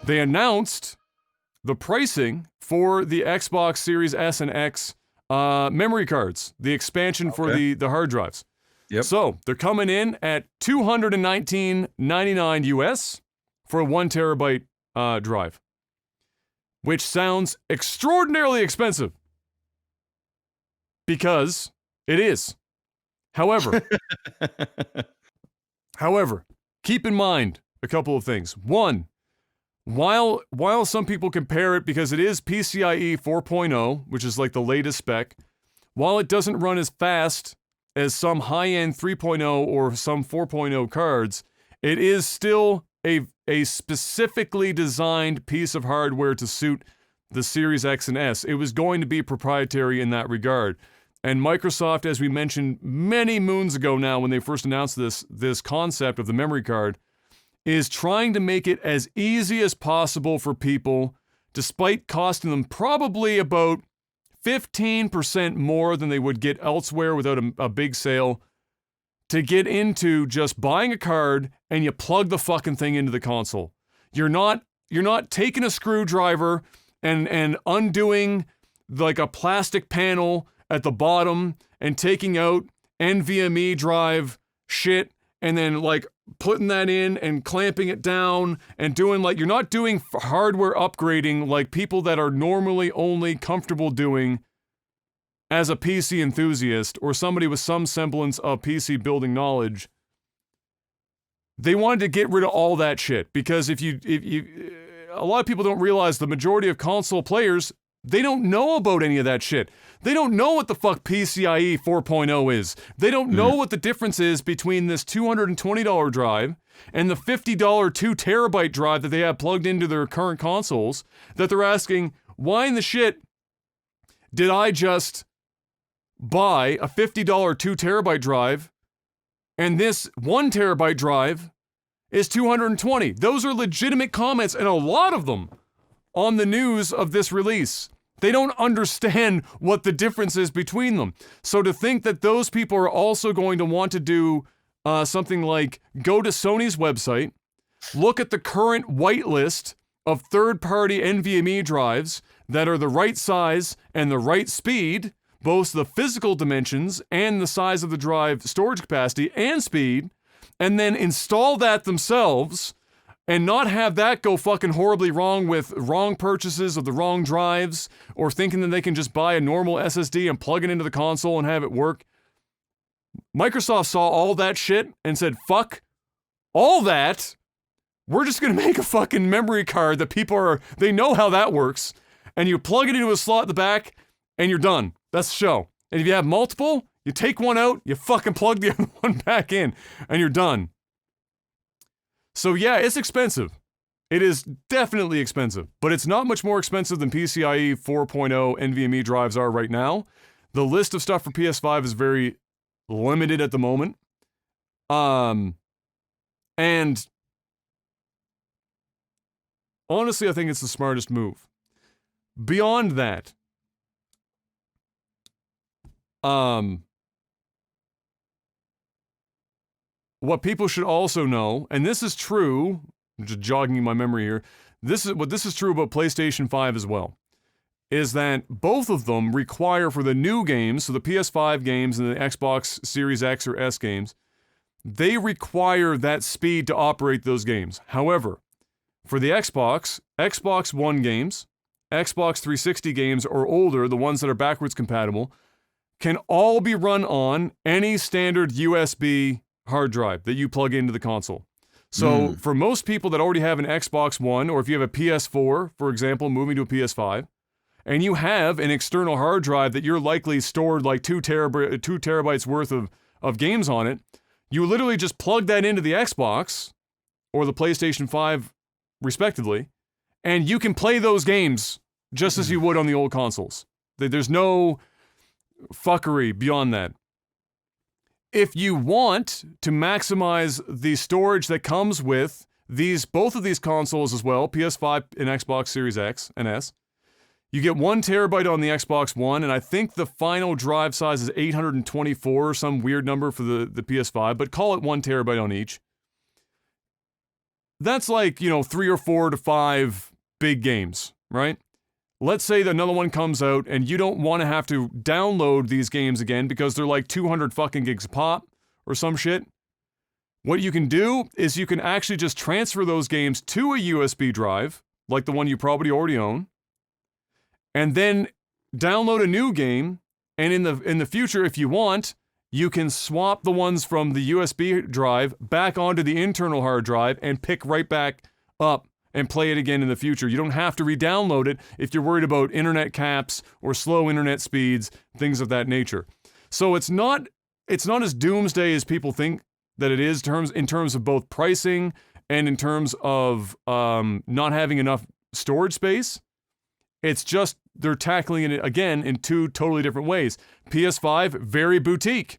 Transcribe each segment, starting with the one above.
they announced the pricing for the Xbox Series S and X memory cards, the expansion for the hard drives. Yep. So they're coming in at $219.99 US for a 1 terabyte drive, which sounds extraordinarily expensive because it is. However, keep in mind a couple of things. One, while some people compare it because it is PCIe 4.0, which is like the latest spec, while it doesn't run as fast as some high-end 3.0 or some 4.0 cards, it is still a specifically designed piece of hardware to suit the Series X and S. It was going to be proprietary in that regard. And Microsoft, as we mentioned many moons ago now when they first announced this concept of the memory card, is trying to make it as easy as possible for people, despite costing them probably about 15% more than they would get elsewhere without a big sale, to get into just buying a card and you plug the fucking thing into the console. You're not taking a screwdriver and undoing like a plastic panel at the bottom and taking out NVMe drive shit and then like putting that in and clamping it down and doing like, you're not doing hardware upgrading like people that are normally only comfortable doing as a PC enthusiast or somebody with some semblance of PC building knowledge. They wanted to get rid of all that shit because if you a lot of people don't realize the majority of console players, they don't know about any of that shit. They don't know what the fuck PCIe 4.0 is. They don't know what the difference is between this $220 drive and the $50 2 terabyte drive that they have plugged into their current consoles, that they're asking, why in the shit did I just buy a $50 2 terabyte drive and this 1 terabyte drive is $220? Those are legitimate comments, and a lot of them on the news of this release. They don't understand what the difference is between them. So to think that those people are also going to want to do something like go to Sony's website, look at the current whitelist of third-party NVMe drives that are the right size and the right speed, both the physical dimensions and the size of the drive storage capacity and speed, and then install that themselves and not have that go fucking horribly wrong with wrong purchases of the wrong drives or thinking that they can just buy a normal SSD and plug it into the console and have it work. Microsoft saw all that shit and said, fuck all that. We're just going to make a fucking memory card that they know how that works. And you plug it into a slot at the back and you're done. That's the show. And if you have multiple, you take one out, you fucking plug the other one back in and you're done. So yeah, it's expensive. It is definitely expensive, but it's not much more expensive than PCIe 4.0 NVMe drives are right now. The list of stuff for PS5 is very limited at the moment. And honestly, I think it's the smartest move. Beyond that, what people should also know, and this is true, I'm just jogging my memory here, this is true about PlayStation 5 as well, is that both of them require for the new games, so the PS5 games and the Xbox Series X or S games, they require that speed to operate those games. However, for the Xbox One games, Xbox 360 games or older, the ones that are backwards compatible, can all be run on any standard USB hard drive that you plug into the console. So for most people that already have an Xbox One, or if you have a PS4, for example, moving to a PS5, and you have an external hard drive that you're likely stored like 2 terabytes worth of games on it, you literally just plug that into the Xbox or the PlayStation 5 respectively, and you can play those games just as you would on the old consoles. There's no fuckery beyond that. If you want to maximize the storage that comes with both of these consoles as well, PS5 and Xbox Series X and S, you get 1 terabyte on the Xbox One, and I think the final drive size is 824 or some weird number for the PS5, but call it 1 terabyte on each. that's like, 3 or 4 to 5 big games, right? Let's say that another one comes out and you don't want to have to download these games again because they're like 200 fucking gigs pop or some shit. What you can do is you can actually just transfer those games to a USB drive, like the one you probably already own, and then download a new game. And in the future, if you want, you can swap the ones from the USB drive back onto the internal hard drive and pick right back up and play it again in the future. You don't have to re-download it if you're worried about internet caps or slow internet speeds, things of that nature. So it's not as doomsday as people think that it is in terms of both pricing and in terms of not having enough storage space. It's just they're tackling it again in 2 totally different ways. PS5, very boutique.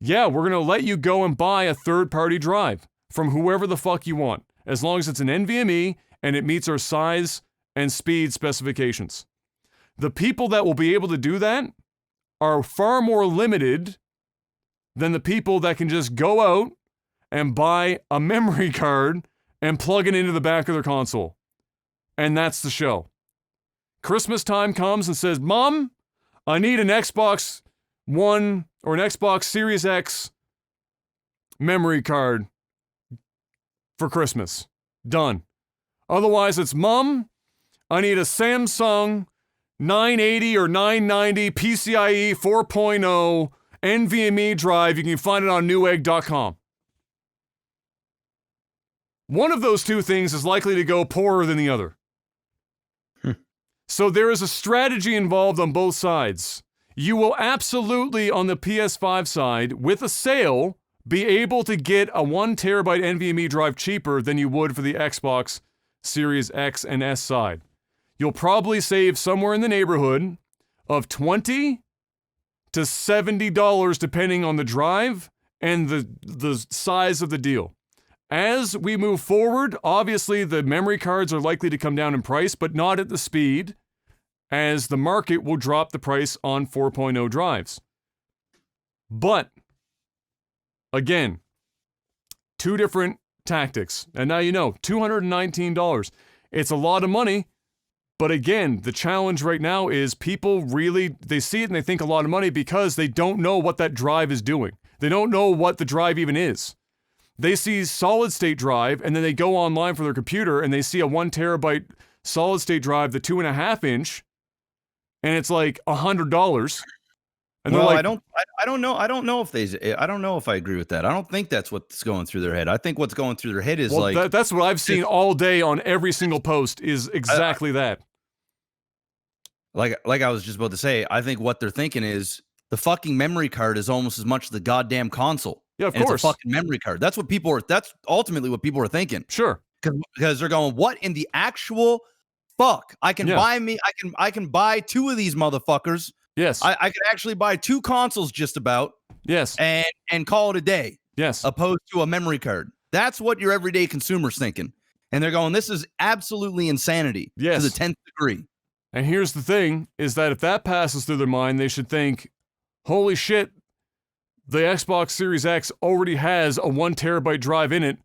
Yeah, we're going to let you go and buy a third-party drive from whoever the fuck you want, as long as it's an NVMe and it meets our size and speed specifications. The people that will be able to do that are far more limited than the people that can just go out and buy a memory card and plug it into the back of their console. And that's the show. Christmas time comes and says, Mom, I need an Xbox One or an Xbox Series X memory card for Christmas. Done. Otherwise, it's, Mom, I need a Samsung 980 or 990 PCIe 4.0 NVMe drive. You can find it on newegg.com. One of those 2 things is likely to go poorer than the other. So there is a strategy involved on both sides. You will absolutely, on the PS5 side, with a sale, be able to get a 1 terabyte NVMe drive cheaper than you would for the Xbox Series X and S side. You'll probably save somewhere in the neighborhood of $20 to $70 depending on the drive and the size of the deal. As we move forward, obviously the memory cards are likely to come down in price, but not at the speed, as the market will drop the price on 4.0 drives. But, again, 2 different tactics. And now you know, $219. It's a lot of money, but again, the challenge right now is people they see it and they think a lot of money because they don't know what that drive is doing. They don't know what the drive even is. They see solid state drive and then they go online for their computer and they see a 1 terabyte solid state drive, the 2.5 inch, and it's like $100. And well, like, I don't know. I don't know if I agree with that. I don't think that's what's going through their head. I think what's going through their head is that's what I've seen all day on every single post is exactly that. Like I was just about to say, I think what they're thinking is the fucking memory card is almost as much the goddamn console. Yeah, of course. It's a fucking memory card. That's ultimately what people are thinking. Sure. Because they're going, what in the actual fuck? I can buy 2 of these motherfuckers. Yes. I could actually buy 2 consoles just about. Yes. And call it a day. Yes. Opposed to a memory card. That's what your everyday consumer's thinking. And they're going, this is absolutely insanity. Yes. To the 10th degree. And here's the thing, is that if that passes through their mind, they should think, holy shit, the Xbox Series X already has a 1 terabyte drive in it.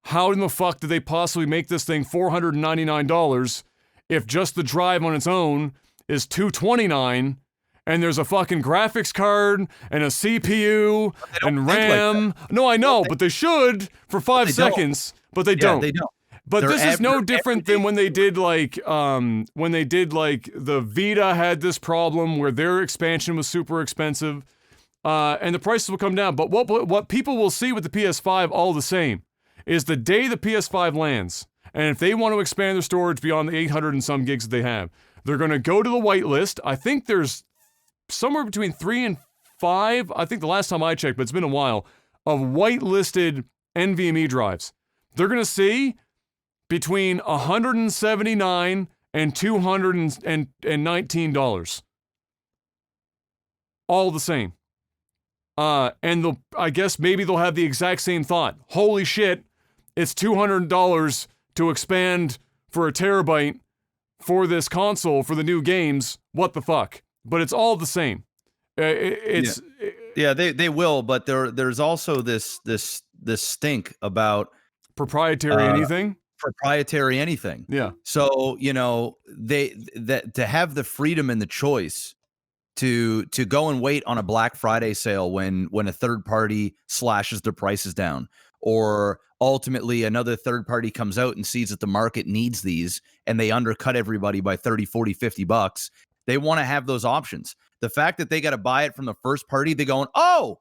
How in the fuck did they possibly make this thing $499 if just the drive on its own is $229 and there's a fucking graphics card and a CPU and RAM? Like no, I know, but they should for 5 seconds, but they don't. They don't. But this is no different than when they did like the Vita had this problem where their expansion was super expensive, and the prices will come down. But what people will see with the PS5 all the same is the day the PS5 lands, and if they want to expand their storage beyond the 800 and some gigs that they have, they're going to go to the whitelist. I think there's somewhere between 3 and 5. I think the last time I checked, but it's been a while, of whitelisted NVMe drives. They're going to see between $179 and $219. All the same. And I guess maybe they'll have the exact same thought. Holy shit, it's $200 to expand for a terabyte for this console for the new games. What the fuck? But it's all the same. They will, but there's also this stink about Proprietary anything? Proprietary anything. Yeah. So, that to have the freedom and the choice to go and wait on a Black Friday sale when a third party slashes their prices down, or ultimately another third party comes out and sees that the market needs these and they undercut everybody by 30, 40, 50 bucks. They want to have those options. The fact that they got to buy it from the first party, they going, oh,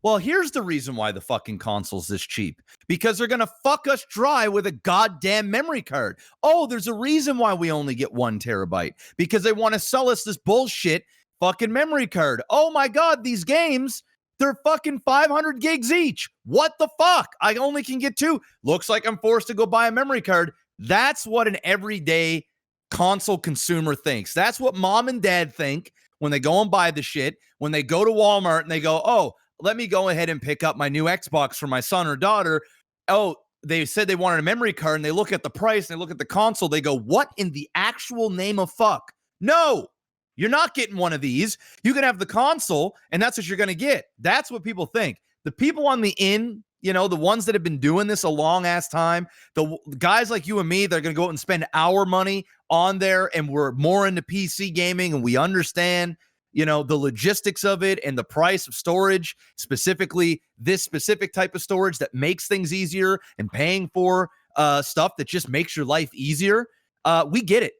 well, here's the reason why the fucking console's this cheap. Because they're going to fuck us dry with a goddamn memory card. Oh, there's a reason why we only get 1 terabyte. Because they want to sell us this bullshit fucking memory card. Oh my God, these games, they're fucking 500 gigs each. What the fuck? I only can get 2. Looks like I'm forced to go buy a memory card. That's what an everyday console consumer thinks. That's what mom and dad think when they go and buy the shit. When they go to Walmart and they go, oh, let me go ahead and pick up my new Xbox for my son or daughter. Oh, they said they wanted a memory card, and they look at the price and they look at the console. They go, what in the actual name of fuck? No, you're not getting one of these. You can have the console, and that's what you're going to get. That's what people think. The people on the the ones that have been doing this a long ass time, the guys like you and me, they're going to go out and spend our money on there, and we're more into PC gaming, and we understand the logistics of it and the price of storage, specifically this specific type of storage that makes things easier, and paying for stuff that just makes your life easier. We get it,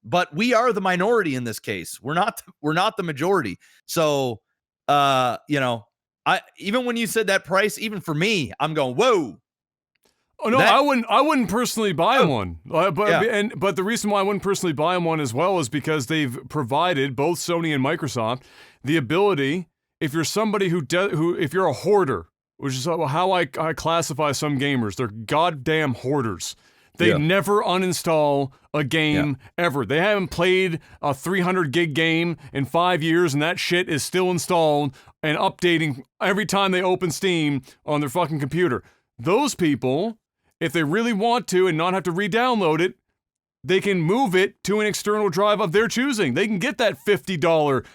but we are the minority in this case. We're not the majority. So, even when you said that price, even for me, I'm going, whoa. Oh no, I wouldn't personally buy one. But the reason why I wouldn't personally buy one as well is because they've provided, both Sony and Microsoft, the ability, if you're somebody if you're a hoarder, which is how I classify some gamers, they're goddamn hoarders. They never uninstall a game ever. They haven't played a 300 gig game in 5 years, and that shit is still installed and updating every time they open Steam on their fucking computer. Those people, if they really want to and not have to re-download it, they can move it to an external drive of their choosing. They can get that $50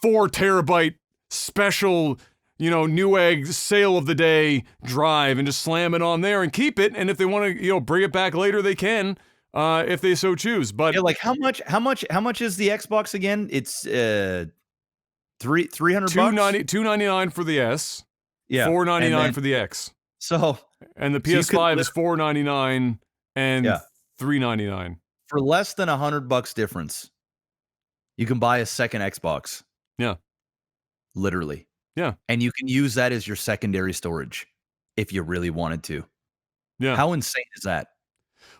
4 terabyte special, Newegg sale of the day drive and just slam it on there and keep it. And if they want to, bring it back later, they can, if they so choose. But like how much is the Xbox again? It's $300 $299 for the S. Yeah. $499 for the X. So, and the PS5 is $499 and $399 for less than $100 difference. You can buy a second Xbox. Yeah, literally. Yeah, and you can use that as your secondary storage if you really wanted to. Yeah, how insane is that?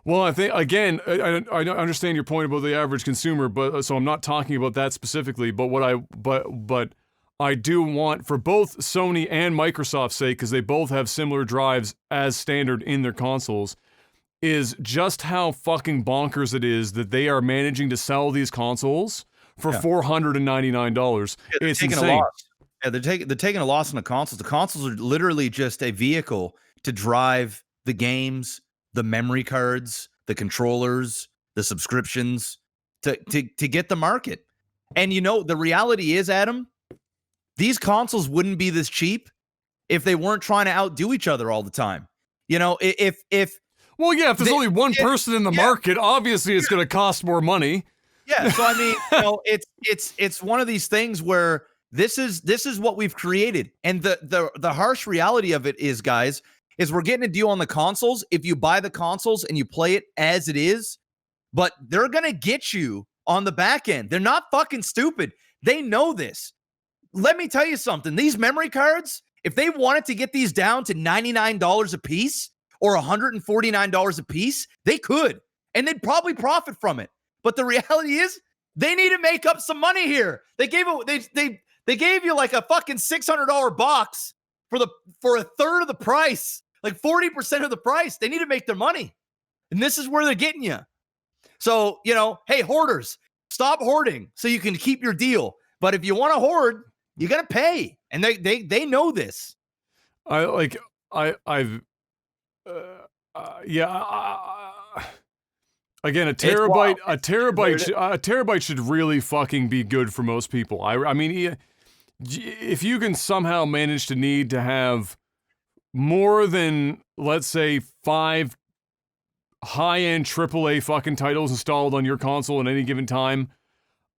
Well, I think again, I understand your point about the average consumer, but so I'm not talking about that specifically. But but I do want, for both Sony and Microsoft's sake, because they both have similar drives as standard in their consoles, is just how fucking bonkers it is that they are managing to sell these consoles for $499. Yeah, it's insane. A loss. Yeah, they're taking a loss on the consoles. The consoles are literally just a vehicle to drive the games, the memory cards, the controllers, the subscriptions to get the market. And the reality is, Adam, these consoles wouldn't be this cheap if they weren't trying to outdo each other all the time. If there's only one person in the market, obviously it's going to cost more money. Yeah, so I mean, it's one of these things where this is what we've created, and the harsh reality of it is, guys, is we're getting a deal on the consoles if you buy the consoles and you play it as it is, but they're gonna get you on the back end. They're not fucking stupid. They know this. Let me tell you something. These memory cards, if they wanted to get these down to $99 a piece or $149 a piece, they could, and they'd probably profit from it. But the reality is, they need to make up some money here. They gave you like a fucking $600 box for a third of the price, like 40% of the price. They need to make their money, and this is where they're getting you. So hey, hoarders, stop hoarding so you can keep your deal. But if you want to hoard, you got to pay, and they know this. Again, a terabyte should really fucking be good for most people. I mean, if you can somehow manage to need to have more than, let's say, 5 high-end AAA fucking titles installed on your console at any given time,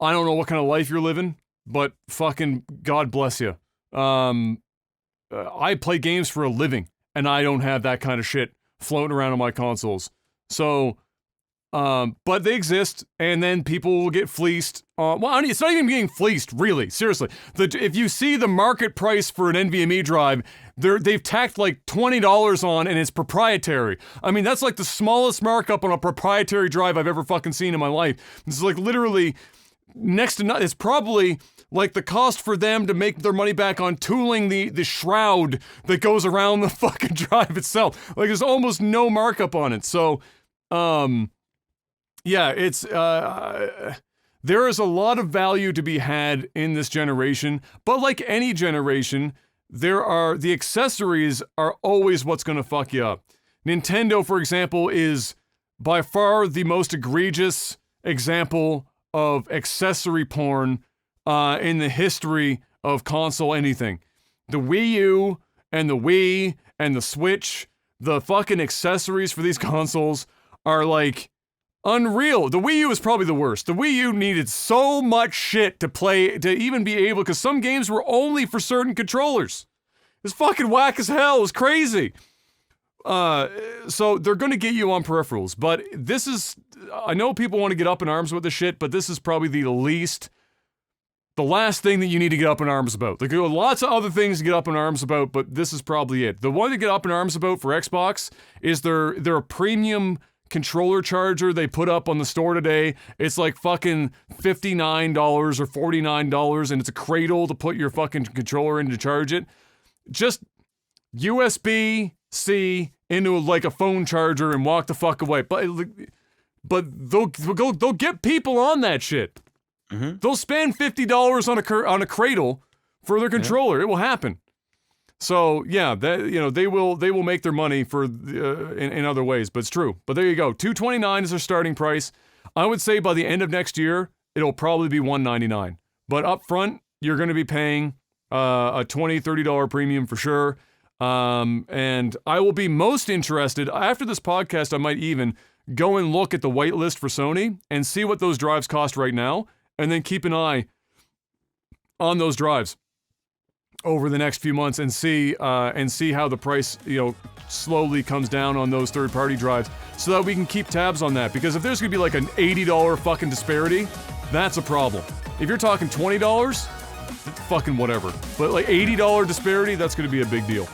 I don't know what kind of life you're living, but fucking God bless you. I play games for a living, and I don't have that kind of shit floating around on my consoles. So, but they exist, and then people will get fleeced. Well, it's not even getting fleeced, really. Seriously, if you see the market price for an NVMe drive, they've tacked like $20 on, and it's proprietary. I mean, that's like the smallest markup on a proprietary drive I've ever fucking seen in my life. It's like literally next to nothing. It's probably like the cost for them to make their money back on tooling the shroud that goes around the fucking drive itself. Like, there's almost no markup on it. So, yeah, it's, there is a lot of value to be had in this generation, but like any generation, the accessories are always what's gonna fuck you up. Nintendo, for example, is by far the most egregious example of accessory porn in the history of console anything. The Wii U and the Wii and the Switch, the fucking accessories for these consoles are like unreal. The Wii U is probably the worst. The Wii U needed so much shit to play, to even be able, because some games were only for certain controllers. It's fucking whack as hell. It was crazy. So they're gonna get you on peripherals, but this is, I know people want to get up in arms with this shit, but this is probably the last thing that you need to get up in arms about. There are lots of other things to get up in arms about, but this is probably it. The one to get up in arms about for Xbox is their premium controller charger they put up on the store today. It's like fucking $59 or $49, and it's a cradle to put your fucking controller in to charge it. Just USB-C into like a phone charger and walk the fuck away. But they'll get people on that shit. Mm-hmm. They'll spend $50 on a cradle for their controller. Yeah. It will happen. So yeah, that, you know, they will make their money for in other ways. But it's true. But there you go. $229 is their starting price. I would say by the end of next year, it'll probably be $199. But up front, you're going to be paying a $20, $30 premium for sure. And I will be most interested after this podcast. I might even go and look at the whitelist for Sony and see what those drives cost right now, and then keep an eye on those drives over the next few months and see how the price, you know, slowly comes down on those third-party drives, so that we can keep tabs on that. Because if there's gonna be like an $80 fucking disparity, that's a problem. If you're talking $20, fucking whatever. But like $80 disparity, that's gonna be a big deal.